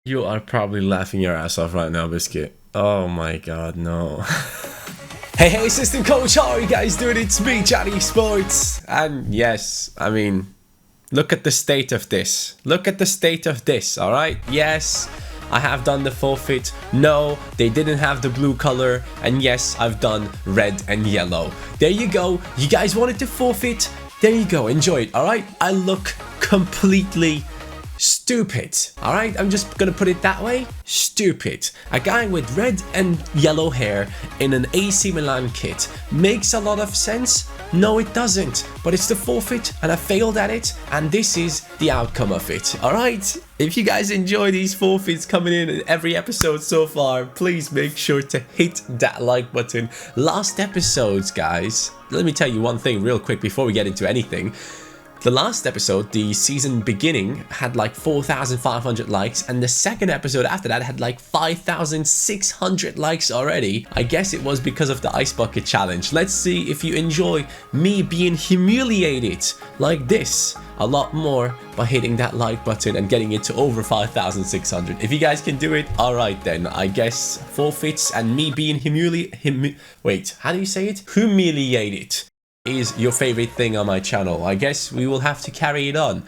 You are probably laughing your ass off right now, Biscuit. Oh my god, no. Hey, assistant coach, how are you guys doing? It's me, CaniSports. And yes, I mean, look at the state of this. Look at the state of this, alright? Yes, I have done the forfeit. No, they didn't have the blue color. And yes, I've done red and yellow. There you go. You guys wanted to forfeit? There you go. Enjoy it, alright? I look completely stupid. Alright, I'm just gonna put it that way. Stupid. A guy with red and yellow hair in an AC Milan kit makes a lot of sense. No, it doesn't. But it's the forfeit and I failed at it, and this is the outcome of it. Alright? If you guys enjoy these forfeits coming in every episode so far, please make sure to hit that like button. Last episodes, guys, let me tell you one thing real quick before we get into anything. The last episode, the season beginning, had like 4,500 likes, and the second episode after that had like 5,600 likes already. I guess it was because of the ice bucket challenge. Let's see if you enjoy me being humiliated like this a lot more by hitting that like button and getting it to over 5,600. If you guys can do it, alright then. I guess forfeits and me being wait, how do you say it? Humiliated is your favorite thing on my channel. I guess we will have to carry it on.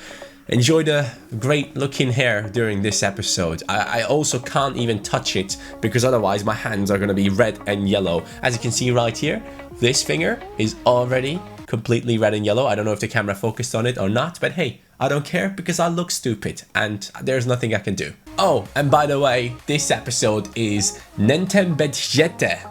Enjoy the great looking hair during this episode. I also can't even touch it because otherwise my hands are going to be red and yellow. As you can see right here, this finger is already completely red and yellow. I don't know if the camera focused on it or not, but hey, I don't care because I look stupid and there's nothing I can do. Oh, and by the way, this episode is Nentem Bedjete.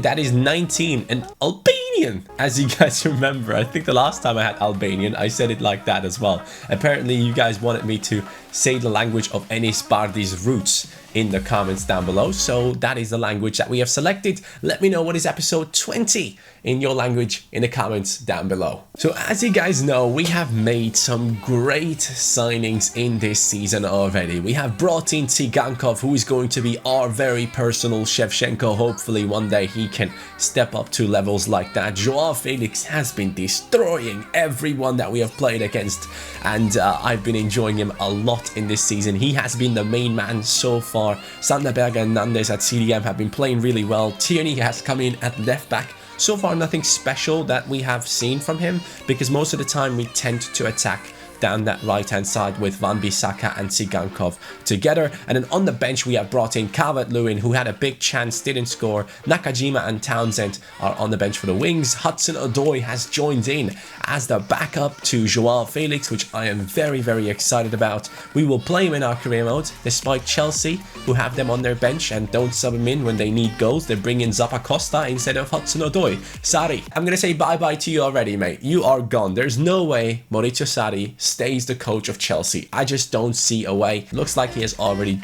That is 19 and Albanian, as you guys remember. I think the last time I had Albanian, I said it like that as well. Apparently, you guys wanted me to say the language of Enis Bardi's roots in the comments down below. So that is the language that we have selected. Let me know what is episode 20 in your language in the comments down below. So as you guys know, we have made some great signings in this season already. We have brought in Tsigankov, who is going to be our very personal Shevchenko. Hopefully one day he can step up to levels like that. Joao Felix has been destroying everyone that we have played against, and I've been enjoying him a lot in this season. He has been the main man so far. Sanderberg and Nandes at CDM have been playing really well. Tierney has come in at left back. So far nothing special that we have seen from him, because most of the time we tend to attack down that right hand side with Van Bissaka and Tsigankov together. And then on the bench we have brought in Calvert-Lewin, who had a big chance, didn't score. Nakajima and Townsend are on the bench for the wings. Hudson-Odoi has joined in as the backup to Joao Felix, which I am very excited about. We will play him in our career mode, despite Chelsea, who have them on their bench and don't sub him in when they need goals. They bring in Zappacosta instead of Hudson-Odoi. Sarri, I'm gonna say bye-bye to you already, mate. You are gone. There's no way Maurizio Sarri stays the coach of Chelsea. I just don't see a way. Looks like he has already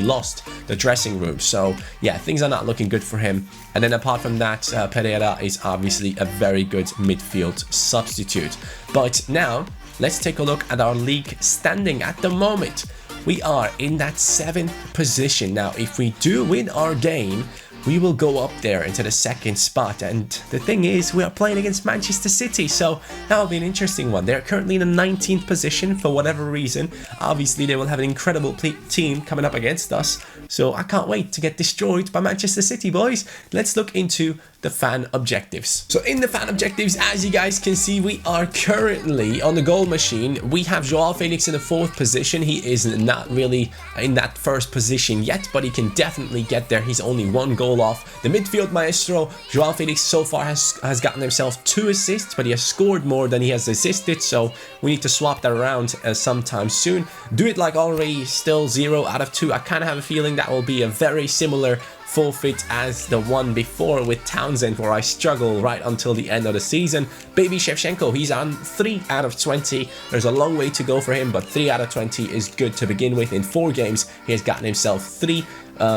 lost the dressing room. So yeah, things are not looking good for him. And then apart from that, Pereira is obviously a very good midfield substitute. But now let's take a look at our league standing at the moment. We are in that 7th position. Now, if we do win our game, we will go up there into the 2nd spot. And the thing is, we are playing against Manchester City, so that will be an interesting one. They're currently in the 19th position for whatever reason. Obviously, they will have an incredible team coming up against us, so I can't wait to get destroyed by Manchester City, boys. Let's look into the fan objectives. So in the fan objectives, as you guys can see, we are currently on the goal machine. We have Joao Felix in the 4th position. He is not really in that 1st position yet, but he can definitely get there. He's only 1 goal off. The midfield maestro, Joao Felix, so far has gotten himself 2 assists, but he has scored more than he has assisted, so we need to swap that around sometime soon. Do it like already, still 0 out of 2. I kind of have a feeling that will be a very similar forfeit as the one before with Townsend, where I struggle right until the end of the season. Baby Shevchenko, he's on 3 out of 20. There's a long way to go for him, but 3 out of 20 is good to begin with. In 4 games, he has gotten himself 3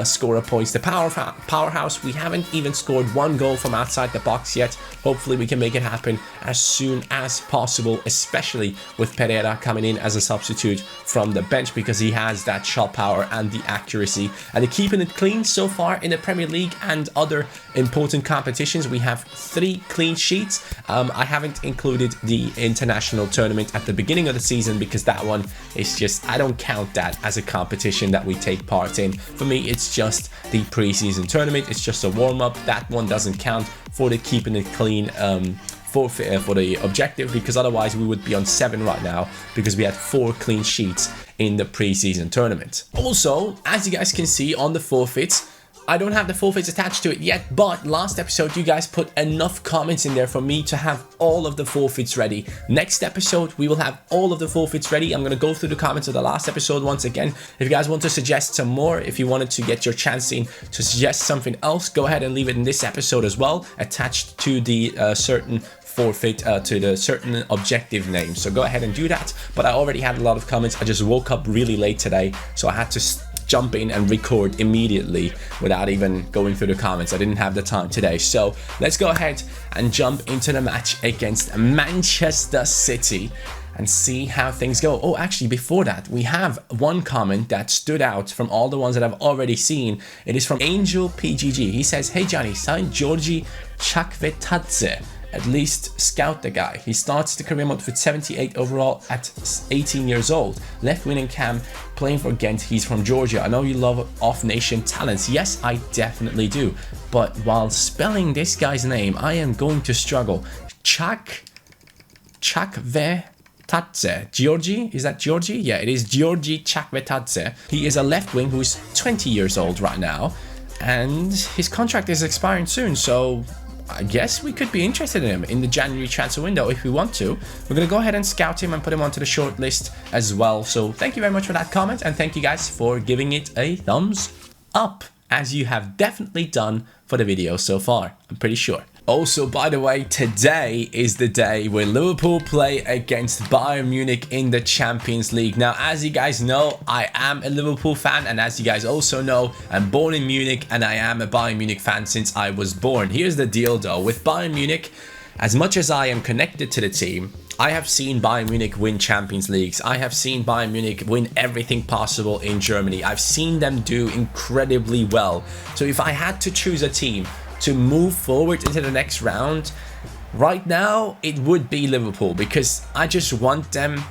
scorer points. The powerhouse, we haven't even scored one goal from outside the box yet. Hopefully we can make it happen as soon as possible, especially with Pereira coming in as a substitute from the bench, because he has that shot power and the accuracy. And they're keeping it clean so far in the Premier League and other important competitions. We have 3 clean sheets. I haven't included the international tournament at the beginning of the season because that one is just, I don't count that as a competition that we take part in. For me, it's just the pre-season tournament. It's just a warm-up. That one doesn't count for the keeping it clean forfeit for the objective, because otherwise we would be on 7 right now because we had 4 clean sheets in the pre-season tournament. Also, as you guys can see on the forfeits, I don't have the forfeits attached to it yet, but last episode you guys put enough comments in there for me to have all of the forfeits ready. Next episode we will have all of the forfeits ready. I'm going to go through the comments of the last episode once again. If you guys want to suggest some more, if you wanted to get your chance in to suggest something else, go ahead and leave it in this episode as well, attached to the certain forfeit to the certain objective name. So go ahead and do that. But I already had a lot of comments. I just woke up really late today, so I had to jump in and record immediately without even going through the comments. I didn't have the time today. So let's go ahead and jump into the match against Manchester City and see how things go. Oh, actually, before that, we have one comment that stood out from all the ones that I've already seen. It is from Angel PGG. He says, "Hey Johnny, sign Georgi Chakvetadze. At least scout the guy. He starts the career mode with 78 overall at 18 years old. Left wing and cam, playing for Ghent. He's from Georgia. I know you love off-nation talents." Yes, I definitely do. But while spelling this guy's name, I am going to struggle. Chakvetadze. Georgi? Is that Georgi? Yeah, it is Georgi Chakvetadze. He is a left wing who's 20 years old right now. And his contract is expiring soon, so I guess we could be interested in him in the January transfer window if we want to. We're going to go ahead and scout him and put him onto the short list as well. So thank you very much for that comment, and thank you guys for giving it a thumbs up, as you have definitely done for the video so far, I'm pretty sure. Also, by the way, today is the day where Liverpool play against Bayern Munich in the Champions League. Now, as you guys know, I am a Liverpool fan, and as you guys also know, I'm born in Munich and I am a Bayern Munich fan since I was born. Here's the deal though, with Bayern Munich, as much as I am connected to the team, I have seen Bayern Munich win Champions Leagues. I have seen Bayern Munich win everything possible in Germany. I've seen them do incredibly well. So if I had to choose a team to move forward into the next round, right now it would be Liverpool, because I just want them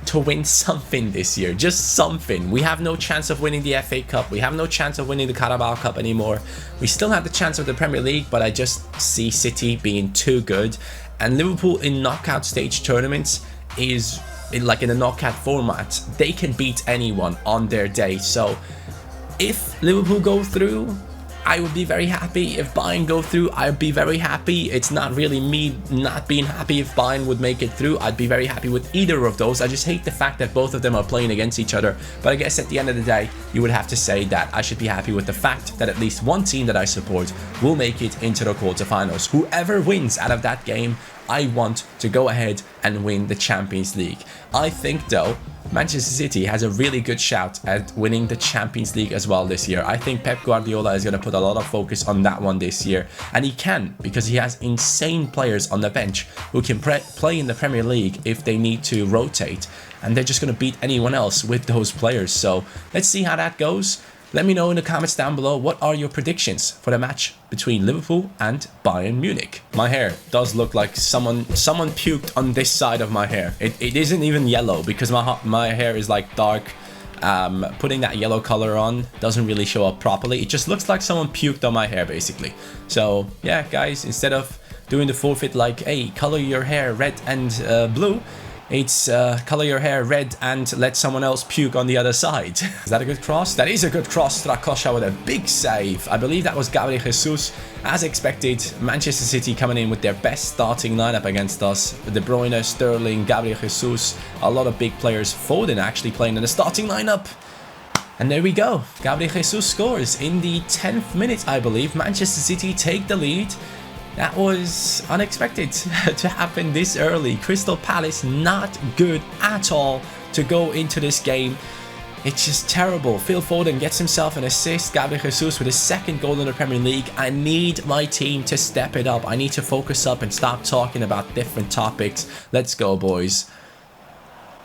to win something this year, just something. We have no chance of winning the FA Cup, we have no chance of winning the Carabao Cup anymore. We still have the chance of the Premier League, but I just see City being too good, and Liverpool in knockout stage tournaments is like in a knockout format, they can beat anyone on their day. So if Liverpool go through, I would be very happy. If Bayern go through, I'd be very happy. It's not really me not being happy if Bayern would make it through. I'd be very happy with either of those. I just hate the fact that both of them are playing against each other. But I guess at the end of the day, you would have to say that I should be happy with the fact that at least one team that I support will make it into the quarterfinals. Whoever wins out of that game, I want to go ahead and win the Champions League. I think though, Manchester City has a really good shout at winning the Champions League as well this year. I think Pep Guardiola is going to put a lot of focus on that one this year. And he can, because he has insane players on the bench who can play in the Premier League if they need to rotate. And they're just going to beat anyone else with those players. So let's see how that goes. Let me know in the comments down below, what are your predictions for the match between Liverpool and Bayern Munich? My hair does look like someone puked on this side of my hair. It isn't even yellow because my hair is like dark. Putting that yellow color on doesn't really show up properly. It just looks like someone puked on my hair basically. So yeah, guys, instead of doing the forfeit like, hey, color your hair red and blue, it's color your hair red and let someone else puke on the other side. Is that a good cross? That is a good cross. Strakosha with a big save. I believe that was Gabriel Jesus. As expected, Manchester City coming in with their best starting lineup against us. De Bruyne, Sterling, Gabriel Jesus. A lot of big players. Foden actually playing in the starting lineup. And there we go. Gabriel Jesus scores in the 10th minute, I believe. Manchester City take the lead. That was unexpected to happen this early. Crystal Palace not good at all to go into this game. It's just terrible. Phil Foden gets himself an assist. Gabriel Jesus with his second goal in the Premier League. I need my team to step it up. I need to focus up and stop talking about different topics. Let's go, boys.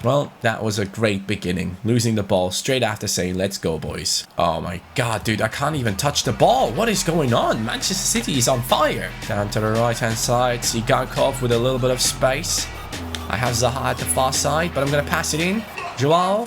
Well, that was a great beginning. Losing the ball straight after saying, let's go, boys. Oh my god, dude, I can't even touch the ball. What is going on? Manchester City is on fire. Down to the right-hand side. Tsigankov with a little bit of space. I have Zaha at the far side, but I'm going to pass it in. Joao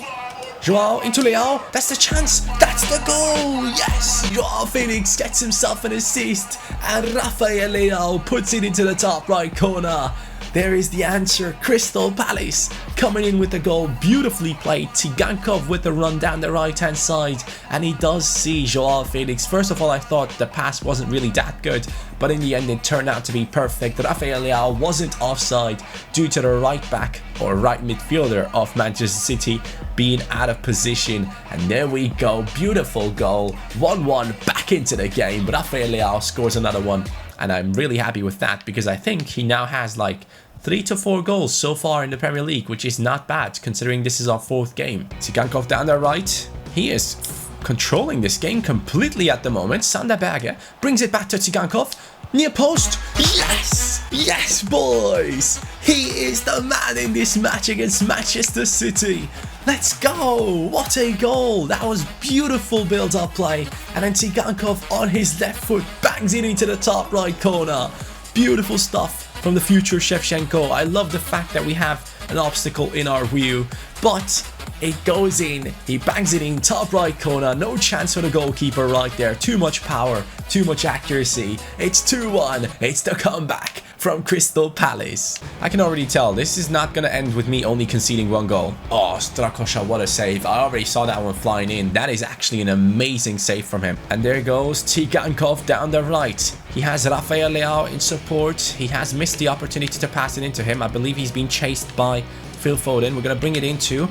into Leao. That's the chance. That's the goal. Yes. Joao Felix gets himself an assist. And Rafael Leao puts it into the top right corner. There is the answer. Crystal Palace coming in with the goal. Beautifully played. Tsigankov with the run down the right hand side. And he does see Joao Felix. First of all, I thought the pass wasn't really that good. But in the end, it turned out to be perfect. Rafael Leao wasn't offside due to the right back or right midfielder of Manchester City being out of position. And there we go. Beautiful goal. 1-1 back into the game. But Rafael Leao scores another one. And I'm really happy with that because I think he now has like 3 to 4 goals so far in the Premier League, which is not bad considering this is our 4th game. Tsigankov down the right. He is controlling this game completely at the moment. Sander Berge brings it back to Tsigankov. Near post. Yes! Yes, boys! He is the man in this match against Manchester City. Let's go! What a goal! That was beautiful build-up play. And then Tsigankov on his left foot bangs it into the top right corner. Beautiful stuff from the future Shevchenko. I love the fact that we have an obstacle in our view, but it goes in. He bangs it in top right corner. No chance for the goalkeeper right there. Too much power, too much accuracy. It's 2-1. It's the comeback from Crystal Palace. I can already tell this is not going to end with me only conceding 1 goal. Oh, Strakosha, what a save. I already saw that one flying in. That is actually an amazing save from him. And there goes Tsigankov down the right. He has Rafael Leao in support. He has missed the opportunity to pass it into him. I believe he's been chased by Phil Foden. We're going to bring it into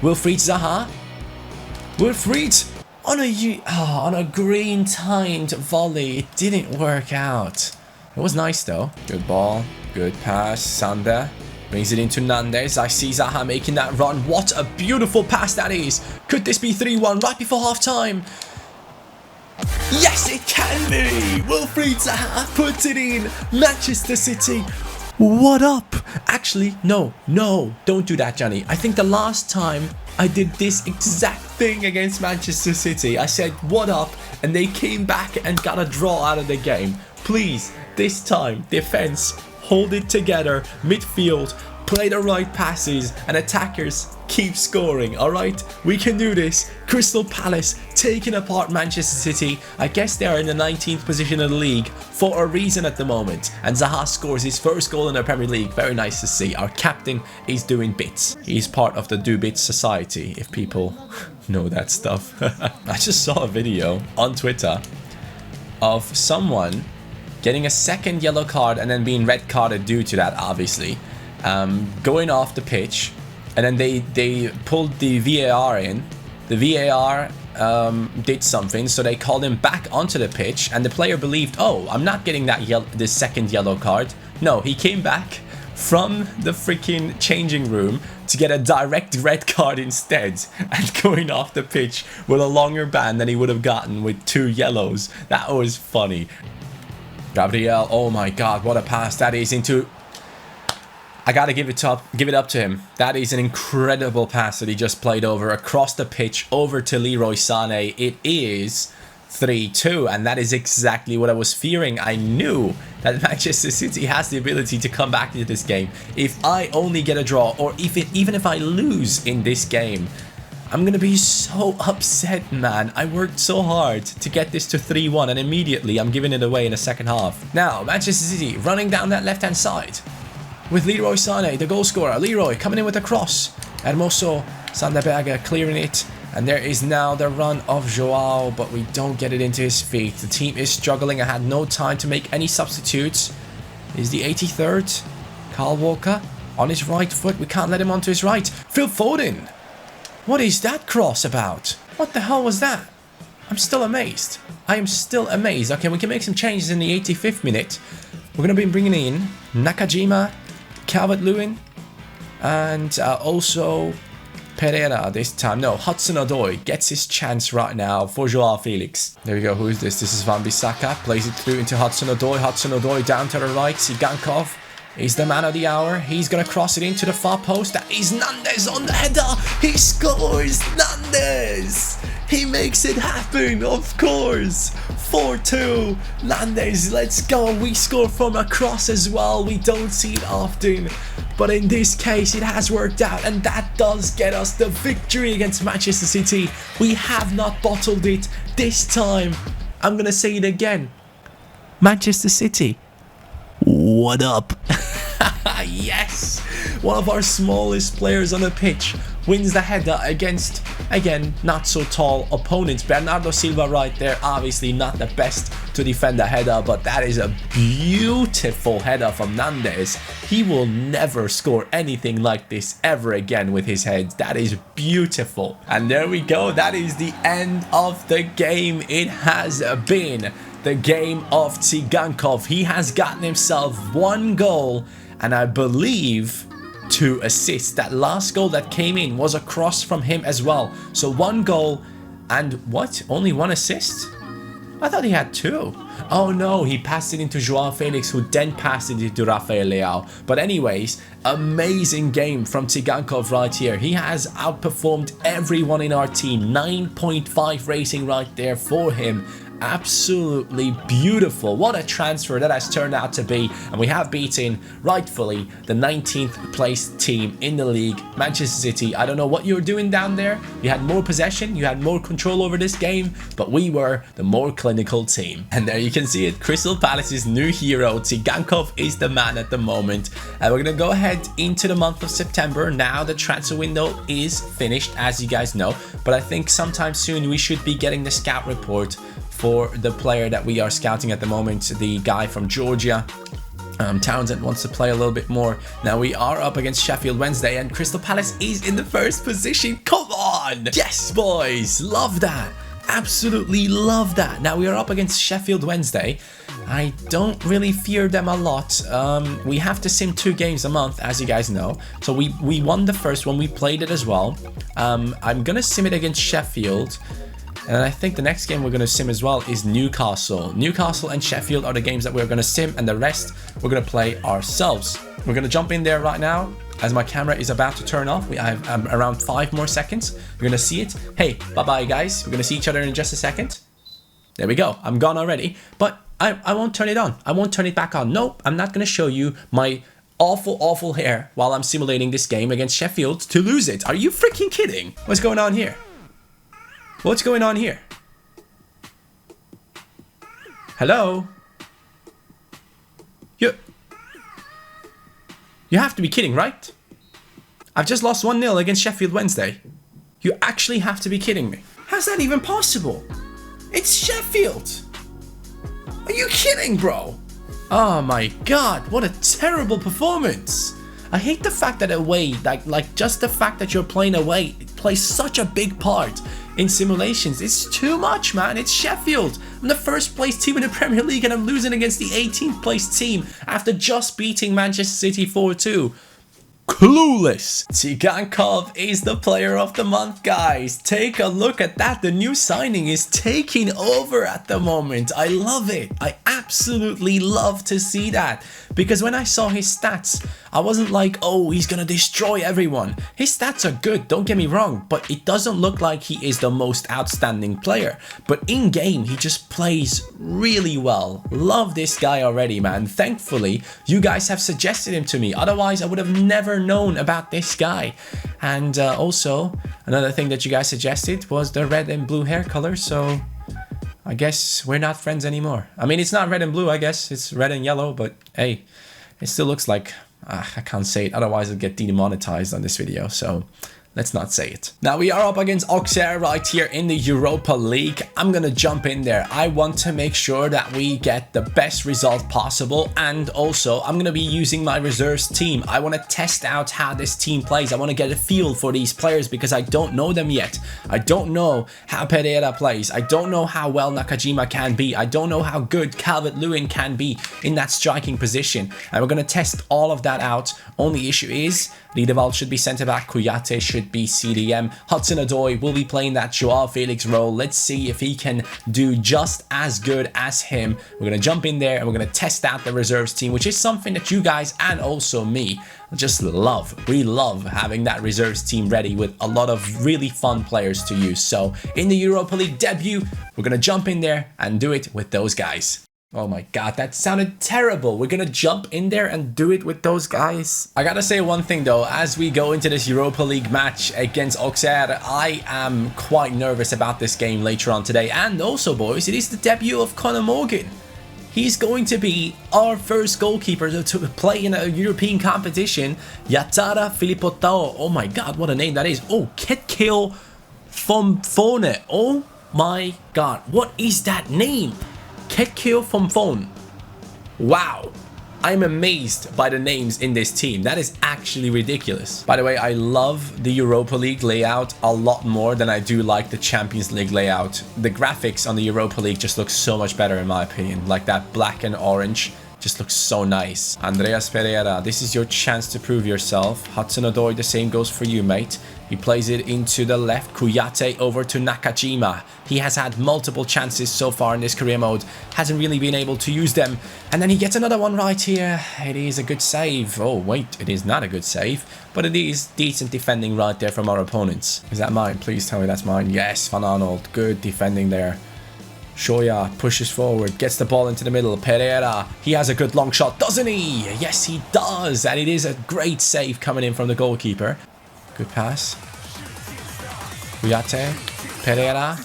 Wilfried Zaha. Wilfried on a green timed volley. It didn't work out. It was nice though. Good ball. Good pass. Sander brings it into Nandes. I see Zaha making that run. What a beautiful pass that is. Could this be 3-1 right before half time? Yes, it can be. Wilfried Zaha puts it in. Manchester City. What up? Actually, no, don't do that, Johnny. I think the last time I did this exact thing against Manchester City, I said, what up? And they came back and got a draw out of the game. Please, this time, defense, hold it together. Midfield, play the right passes, and attackers keep scoring, alright? We can do this. Crystal Palace taking apart Manchester City. I guess they are in the 19th position in the league for a reason at the moment. And Zaha scores his first goal in the Premier League. Very nice to see. Our captain is doing bits. He's part of the Do Bits Society, if people know that stuff. I just saw a video on Twitter of someone getting a second yellow card and then being red carded due to that, obviously. Going off the pitch, and then they pulled the VAR in. The VAR did something, so they called him back onto the pitch, and the player believed, oh, I'm not getting this second yellow card. No, he came back from the freaking changing room to get a direct red card instead, and going off the pitch with a longer ban than he would have gotten with 2 yellows. That was funny. Gabriel, oh my god, what a pass that is into... I gotta give it up to him. That is an incredible pass that he just played over across the pitch over to Leroy Sané. It is 3-2, and that is exactly what I was fearing. I knew that Manchester City has the ability to come back into this game. If I only get a draw, or even if I lose in this game, I'm gonna be so upset, man. I worked so hard to get this to 3-1, and immediately I'm giving it away in the second half. Now, Manchester City running down that left-hand side with Leroy Sané, the goal scorer. Leroy coming in with a cross. Hermoso, Sander Berge clearing it. And there is now the run of Joao, but we don't get it into his feet. The team is struggling. I had no time to make any substitutes. Is the 83rd. Kyle Walker on his right foot. We can't let him onto his right. Phil Foden. What is that cross about? What the hell was that? I'm still amazed. I am still amazed. Okay, we can make some changes in the 85th minute. We're going to be bringing in Nakajima, Calvert-Lewin, and also Pereira this time. No, Hudson-Odoi gets his chance right now for Joao Felix. There we go. Who is this? This is Wan-Bissaka. Plays it through into Hudson-Odoi. Hudson-Odoi down to the right. Tsigankov is the man of the hour. He's going to cross it into the far post. That is Nandes on the header. He scores. Nandes. He makes it happen, of course. 4-2. Nandes, let's go. We score from a cross as well. We don't see it often. But in this case, it has worked out. And that does get us the victory against Manchester City. We have not bottled it this time. I'm going to say it again. Manchester City, what up? Yes! One of our smallest players on the pitch wins the header against, again, not so tall opponents. Bernardo Silva right there, obviously not the best to defend the header, but that is a beautiful header from Nandes. He will never score anything like this ever again with his head. That is beautiful. And there we go. That is the end of the game. It has been the game of Tsigankov. He has gotten himself 1 goal and I believe 2 assists. That last goal that came in was a cross from him as well. So 1 goal and what? Only 1 assist? I thought he had 2. Oh no, he passed it into Joao Felix, who then passed it into Rafael Leao. But anyways, amazing game from Tsigankov right here. He has outperformed everyone in our team. 9.5 rating right there for him. Absolutely beautiful. What a transfer that has turned out to be. And we have beaten, rightfully, the 19th place team in the league, Manchester City. I don't know what you were doing down there. You had more possession, you had more control over this game, but we were the more clinical team. And there you can see it. Crystal Palace's new hero, Tsigankov, is the man at the moment. And we're going to go ahead into the month of September. Now the transfer window is finished, as you guys know. But I think sometime soon we should be getting the scout report for the player that we are scouting at the moment, the guy from Georgia. Townsend wants to play a little bit more. Now we are up against Sheffield Wednesday and Crystal Palace is in the first position. Come on! Yes, boys! Love that! Absolutely love that. Now we are up against Sheffield Wednesday. I don't really fear them a lot. We have to sim 2 games a month, as you guys know. So we won the first one. We played it as well. I'm gonna sim it against Sheffield. And I think the next game we're going to sim as well is Newcastle. Newcastle and Sheffield are the games that we're going to sim, and the rest we're going to play ourselves. We're going to jump in there right now as my camera is about to turn off. We have around 5 more seconds. You're going to see it. Hey, bye-bye, guys. We're going to see each other in just a second. There we go. I'm gone already. But I won't turn it on. I won't turn it back on. Nope, I'm not going to show you my awful hair while I'm simulating this game against Sheffield to lose it. Are you freaking kidding? What's going on here? What's going on here? Hello? You have to be kidding, right? I've just lost 1-0 against Sheffield Wednesday. You actually have to be kidding me. How's that even possible? It's Sheffield. Are you kidding, bro? Oh my god, what a terrible performance. I hate the fact that away, like just the fact that you're playing away plays such a big part in simulations. It's too much, man. It's Sheffield. I'm the first place team in the Premier League and I'm losing against the 18th place team after just beating Manchester City 4-2. Clueless. Tsigankov is the player of the month, guys. Take a look at that. The new signing is taking over at the moment. I love it. I absolutely love to see that. Because when I saw his stats, I wasn't like, oh, he's gonna destroy everyone. His stats are good, don't get me wrong, but it doesn't look like he is the most outstanding player. But in game, he just plays really well. Love this guy already, man. Thankfully, you guys have suggested him to me. Otherwise, I would have never known about this guy. And also, another thing that you guys suggested was the red and blue hair color, so I guess we're not friends anymore. I mean, it's not red and blue, I guess. It's red and yellow, but hey, it still looks like... I can't say it, otherwise I'll get demonetized on this video, so let's not say it. Now we are up against Auxerre right here in the Europa League. I'm gonna jump in there. I want to make sure that we get the best result possible, and also I'm gonna be using my reserves team. I want to test out how this team plays. I want to get a feel for these players because I don't know them yet. I don't know how Pereira plays. I don't know how well Nakajima can be. I don't know how good Calvert-Lewin can be in that striking position, and we're gonna test all of that out. Only issue is Liedewald should be centre back, Kouyaté should should be CDM. Hudson-Odoi will be playing that Joao Felix role. Let's see if he can do just as good as him. We're going to jump in there and we're going to test out the reserves team, which is something that you guys and also me just love. We love having that reserves team ready with a lot of really fun players to use. So in the Europa League debut, we're going to jump in there and do it with those guys. Oh my god, that sounded terrible. We're gonna jump in there and do it with those guys. I gotta say one thing though, as we go into this Europa League match against Auxerre, I am quite nervous about this game later on today. And also, boys, it is the debut of Conor Morgan. He's going to be our first goalkeeper to play in a European competition. Yatara Filippotao. Oh my god, what a name that is. Oh, Ketkeo Fomfone. Oh my god, what is that name? Ketkeo Fomfone. Wow. I'm amazed by the names in this team. That is actually ridiculous. By the way, I love the Europa League layout a lot more than I do like the Champions League layout. The graphics on the Europa League just look so much better in my opinion. Like that black and orange just looks so nice. Andreas Pereira, this is your chance to prove yourself. Hudson-Odoi, the same goes for you, mate. He plays it into the left. Kuyate over to Nakajima. He has had multiple chances so far in this career mode. Hasn't really been able to use them. And then he gets another one right here. It is a good save. Oh, wait. It is not a good save. But it is decent defending right there from our opponents. Is that mine? Please tell me that's mine. Yes, Van Arnold. Good defending there. Shoya pushes forward, gets the ball into the middle. Pereira, he has a good long shot, doesn't he? Yes, he does. And it is a great save coming in from the goalkeeper. Good pass. Kuyate. Pereira.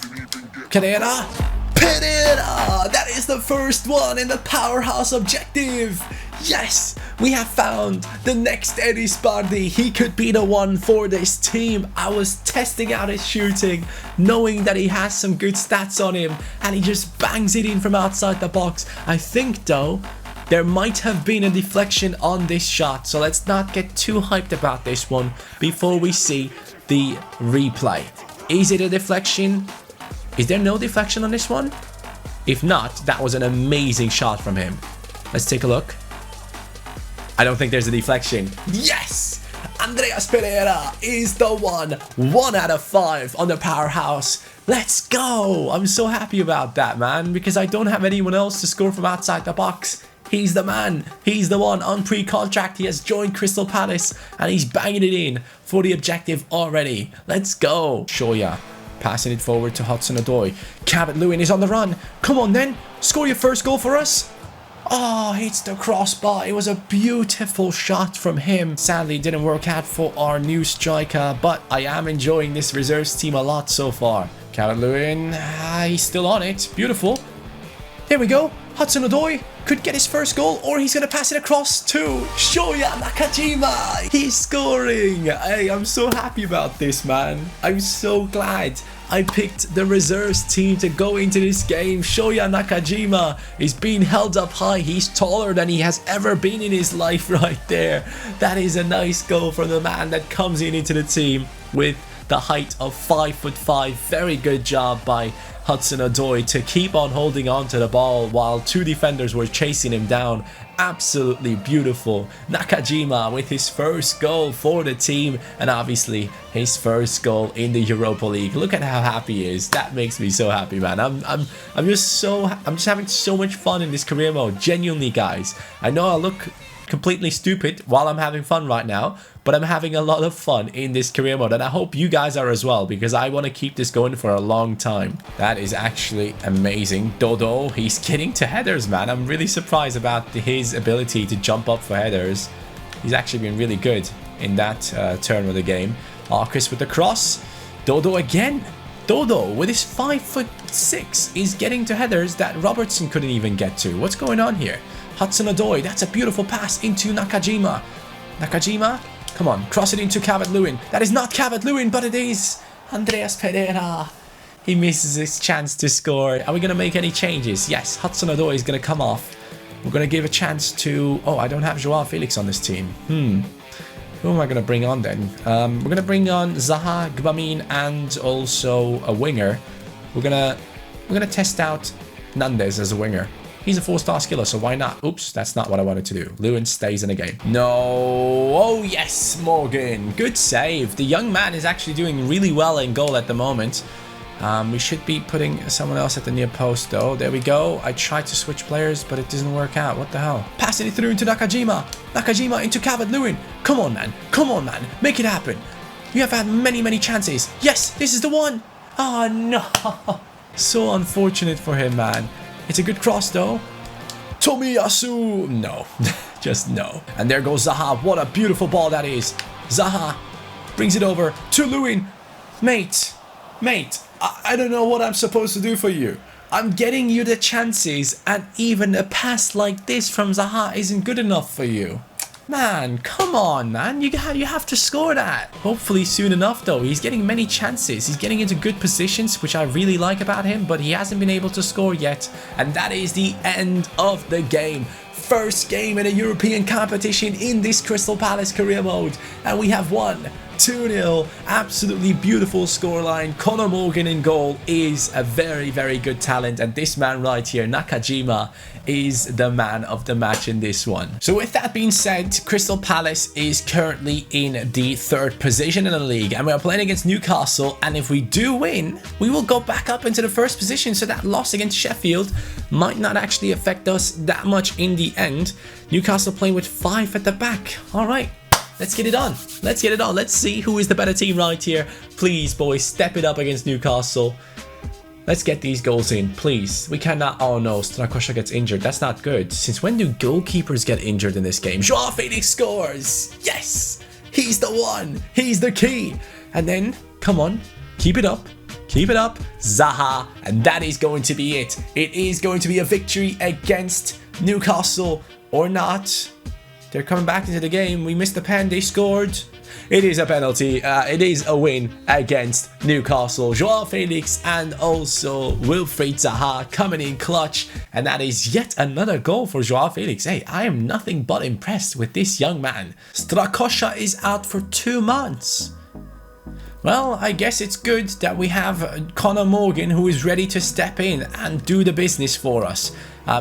Pereira. Pereira! That is the first one in the powerhouse objective. Yes, we have found the next Eddie Spardi. He could be the one for this team. I was testing out his shooting, knowing that he has some good stats on him, and he just bangs it in from outside the box. I think, though, there might have been a deflection on this shot, so let's not get too hyped about this one before we see the replay. Is it a deflection? Is there no deflection on this one? If not, that was an amazing shot from him. Let's take a look. I don't think there's a deflection. Yes! Andreas Pereira is the one. 1 out of 5 on the powerhouse. Let's go! I'm so happy about that, man, because I don't have anyone else to score from outside the box. He's the man. He's the one on pre-contract. He has joined Crystal Palace and he's banging it in for the objective already. Let's go. Shoya passing it forward to Hudson-Odoi. Calvert-Lewin is on the run. Come on then. Score your first goal for us. Oh, hits the crossbar. It was a beautiful shot from him. Sadly, it didn't work out for our new striker, but I am enjoying this reserves team a lot so far. Calvert-Lewin, he's still on it. Beautiful. There we go. Hudson-Odoi could get his first goal, or he's going to pass it across to Shoya Nakajima. He's scoring. Hey, I'm so happy about this, man. I'm so glad I picked the reserves team to go into this game. Shoya Nakajima is being held up high. He's taller than he has ever been in his life right there. That is a nice goal from the man that comes into the team with the height of 5'5". Very good job by Hudson-Odoi to keep on holding on to the ball while 2 defenders were chasing him down. Absolutely beautiful. Nakajima with his first goal for the team, and obviously his first goal in the Europa League. Look at how happy he is. That makes me so happy, man. I'm just having so much fun in this career mode. Genuinely, guys. I know I look completely stupid while I'm having fun right now, but I'm having a lot of fun in this career mode, and I hope you guys are as well, because I want to keep this going for a long time. That is actually amazing. Dodo, he's getting to headers, man. I'm really surprised about his ability to jump up for headers. He's actually been really good in that turn of the game. Arcus with the cross. Dodo again. Dodo with his 5'6" is getting to headers that Robertson couldn't even get to. What's going on here? Hudson-Odoi, that's a beautiful pass into Nakajima. Nakajima, come on, cross it into Calvert-Lewin. That is not Calvert-Lewin, but it is Andreas Pereira. He misses his chance to score. Are we going to make any changes? Yes, Hudson-Odoi is going to come off. We're going to give a chance to... Oh, I don't have Joao Felix on this team. Who am I going to bring on then? We're going to bring on Zaha, Gbamin, and also a winger. We're gonna test out Nandes as a winger. He's a 4-star skiller, so why not? Oops, that's not what I wanted to do. Lewin stays in the game. No. Oh, yes, Morgan. Good save. The young man is actually doing really well in goal at the moment. We should be putting someone else at the near post, though. There we go. I tried to switch players, but it doesn't work out. What the hell? Passing it through into Nakajima. Nakajima into Calvert-Lewin. Come on, man. Come on, man. Make it happen. You have had many, many chances. Yes, this is the one. Oh, no. So unfortunate for him, man. It's a good cross, though. Tomiyasu. No. Just no. And there goes Zaha. What a beautiful ball that is. Zaha brings it over to Lewin. Mate. I don't know what I'm supposed to do for you. I'm getting you the chances, and even a pass like this from Zaha isn't good enough for you. Man, come on, man. You have to score that. Hopefully soon enough, though. He's getting many chances. He's getting into good positions, which I really like about him, but he hasn't been able to score yet. And that is the end of the game. First game in a European competition in this Crystal Palace career mode. And we have won 2-0. Absolutely beautiful scoreline. Conor Morgan in goal is a very, very good talent. And this man right here, Nakajima, is the man of the match in this one. So with that being said, Crystal Palace is currently in the 3rd position in the league. And we are playing against Newcastle. And if we do win, we will go back up into the 1st position. So that loss against Sheffield might not actually affect us that much in the end. Newcastle playing with 5 at the back. All right. Let's get it on. Let's get it on. Let's see who is the better team right here. Please, boys, step it up against Newcastle. Let's get these goals in, please. We cannot... Oh, no. Strakosha gets injured. That's not good. Since when do goalkeepers get injured in this game? Joao Felix scores. Yes. He's the one. He's the key. And then, come on. Keep it up. Keep it up. Zaha. And that is going to be it. It is going to be a victory against Newcastle or not. They're coming back into the game. We missed the pen. They scored. It is a penalty. It is a win against Newcastle. Joao Felix and also Wilfried Zaha coming in clutch. And that is yet another goal for Joao Felix. Hey, I am nothing but impressed with this young man. Strakosha is out for 2 months. Well, I guess it's good that we have Conor Morgan, who is ready to step in and do the business for us.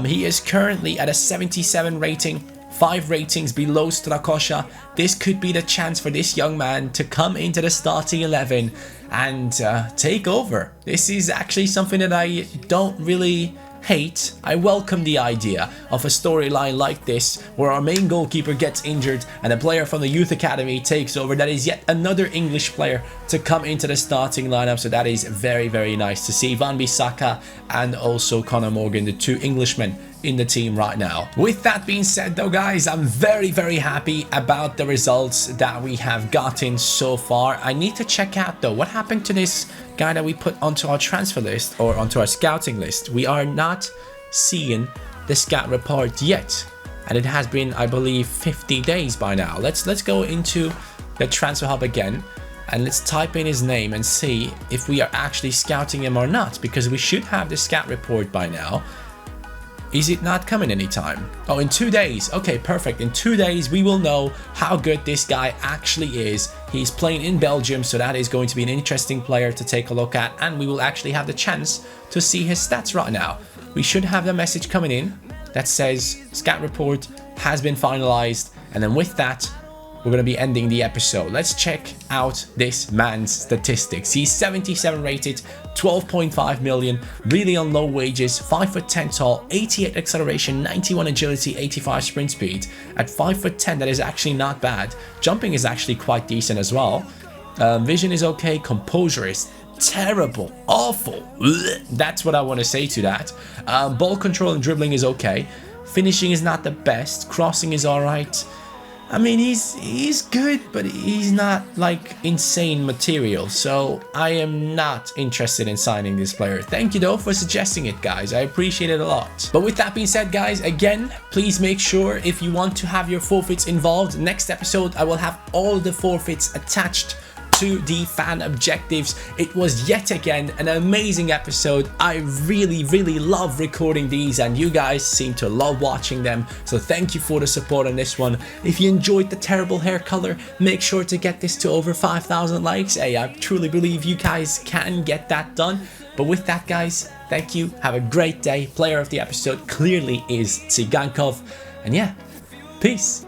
He is currently at a 77 rating. 5 ratings below Strakosha. This could be the chance for this young man to come into the starting 11 and take over. This is actually something that I don't really hate. I welcome the idea of a storyline like this where our main goalkeeper gets injured and a player from the youth academy takes over. That is yet another English player to come into the starting lineup, so that is very, very nice to see. Van Bissaka and also Conor Morgan, the 2 Englishmen in the team right now. With that being said, though, guys, I'm very, very happy about the results that we have gotten so far. I need to check out, though, what happened to this guy that we put onto our transfer list or onto our scouting list. We are not seeing the scout report yet, and it has been, I believe, 50 days by now. Let's go into the transfer hub again and let's type in his name and see if we are actually scouting him or not, because we should have the scout report by now. Is it not coming anytime? Oh, in 2 days. Okay, perfect. In 2 days, we will know how good this guy actually is. He's playing in Belgium, so that is going to be an interesting player to take a look at. And we will actually have the chance to see his stats right now. We should have the message coming in that says scout report has been finalized. And then with that, we're going to be ending the episode. Let's check out this man's statistics. He's 77 rated, 12.5 million, really on low wages, 5'10" tall, 88 acceleration, 91 agility, 85 sprint speed. At 5'10", that is actually not bad. Jumping is actually quite decent as well. Vision is okay. Composure is terrible, awful. That's what I want to say to that. Ball control and dribbling is okay. Finishing is not the best. Crossing is all right. I mean, he's good, but he's not like insane material, so I am not interested in signing this player. Thank you though for suggesting it, guys. I appreciate it a lot. But with that being said, guys, again, please make sure if you want to have your forfeits involved, next episode I will have all the forfeits attached to the fan objectives. It was yet again an amazing episode. I really, really love recording these, and you guys seem to love watching them, so thank you for the support on this one. If you enjoyed the terrible hair color, make sure to get this to over 5,000 likes. Hey, I truly believe you guys can get that done. But with that, guys, thank you. Have a great day. Player of the episode clearly is Tsigankov. And yeah, peace.